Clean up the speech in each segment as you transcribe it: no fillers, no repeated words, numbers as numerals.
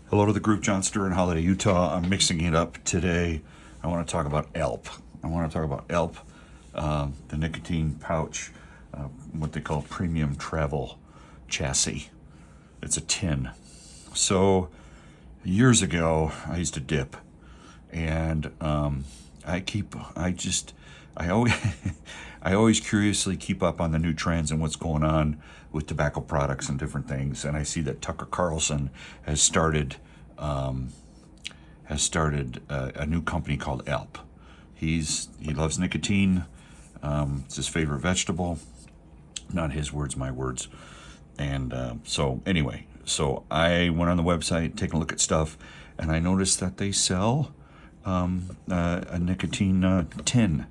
Hello to the group, John Sturr in Holiday, Utah. I'm mixing it up today. I want to talk about ALP. The nicotine pouch, what they call premium travel chassis. It's a tin. So years ago, I used to dip, and I always, I always curiously keep up on the new trends and what's going on with tobacco products and different things. And I see that Tucker Carlson has started a new company called ALP. He loves nicotine. It's his favorite vegetable. Not his words, my words. And so I went on the website, taking a look at stuff, and I noticed that they sell a nicotine tin,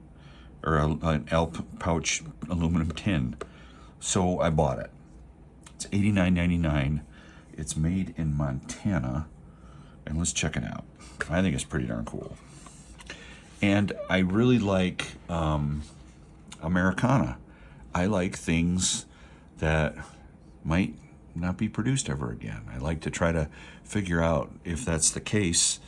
or an ALP pouch aluminum tin. So I bought it. It's $89.99. It's made in Montana, and let's check it out. I think it's pretty darn cool. And I really like Americana. I like things that might not be produced ever again. I like to try to figure out if that's the case,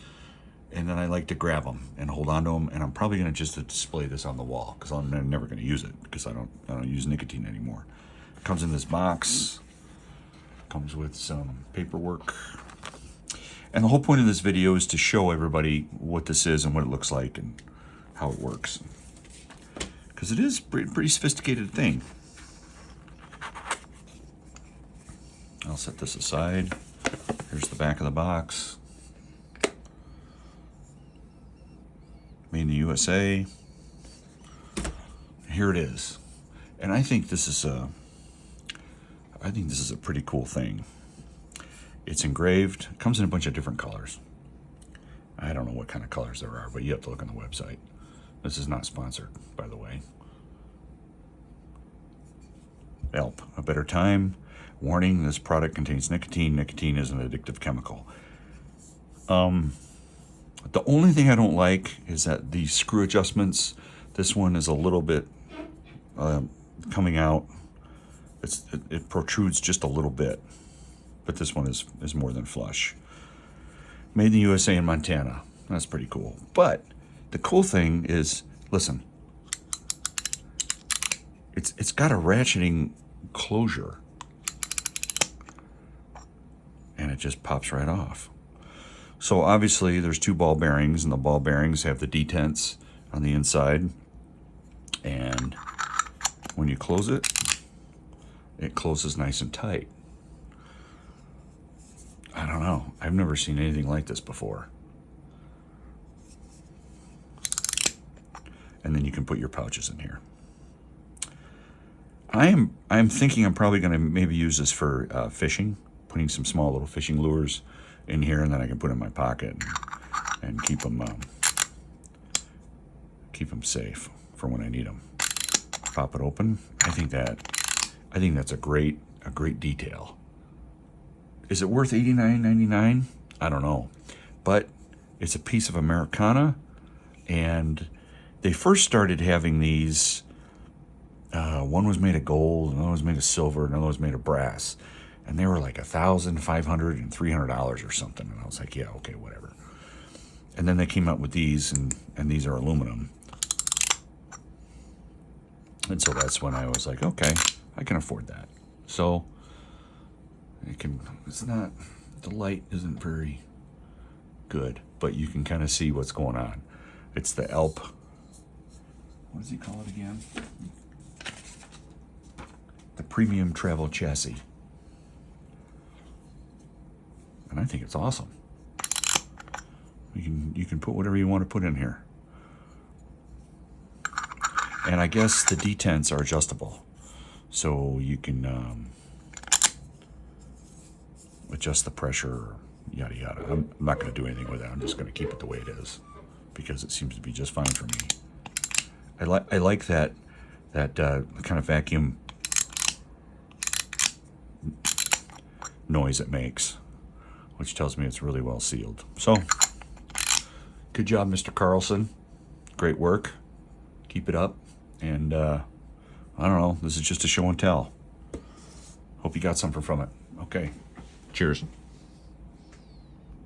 and then I like to grab them and hold on to them. And I'm probably going to just display this on the wall because I'm never going to use it because I don't use nicotine anymore. It comes in this box. Comes with some paperwork. And the whole point of this video is to show everybody what this is and what it looks like and how it works. Because it is a pretty sophisticated thing. I'll set this aside. Here's the back of the box. Made in the USA. Here it is. And I think this is a pretty cool thing. It's engraved. It comes in a bunch of different colors. I don't know what kind of colors there are, but you have to look on the website. This is not sponsored, by the way. ALP, a better time. Warning, this product contains nicotine. Nicotine is an addictive chemical. The only thing I don't like is that the screw adjustments, this one is a little bit coming out. It protrudes just a little bit, but this one is more than flush. Made in the USA in Montana. That's pretty cool. But the cool thing is, listen, it's got a ratcheting closure, and it just pops right off. So obviously there's two ball bearings, and the ball bearings have the detents on the inside, and when you close it, it closes nice and tight. I don't know. I've never seen anything like this before. And then you can put your pouches in here. I'm thinking I'm probably going to maybe use this for fishing, putting some small little fishing lures in here, and then I can put in my pocket and keep them safe for when I need them. Pop it open. I think that's a great detail. Is it worth $89.99? I don't know, but it's a piece of Americana, and they first started having these. One was made of gold, another was made of silver, another was made of brass, and they were like $1,000, $500, and $300 or something. And I was like, yeah, okay, whatever. And then they came out with these, and these are aluminum. And so that's when I was like, okay, I can afford that. So it's not, the light isn't very good, but you can kind of see what's going on. It's the ALP, what does he call it again? The premium travel chassis. And I think it's awesome. You can put whatever you want to put in here. And I guess the detents are adjustable. So you can adjust the pressure, yada yada. I'm not going to do anything with it. I'm just going to keep it the way it is because it seems to be just fine for me. I like that kind of vacuum noise it makes, which tells me it's really well sealed. So, good job, Mr. Carlson. Great work. Keep it up. And I don't know, this is just a show and tell. Hope you got something from it. Okay, cheers.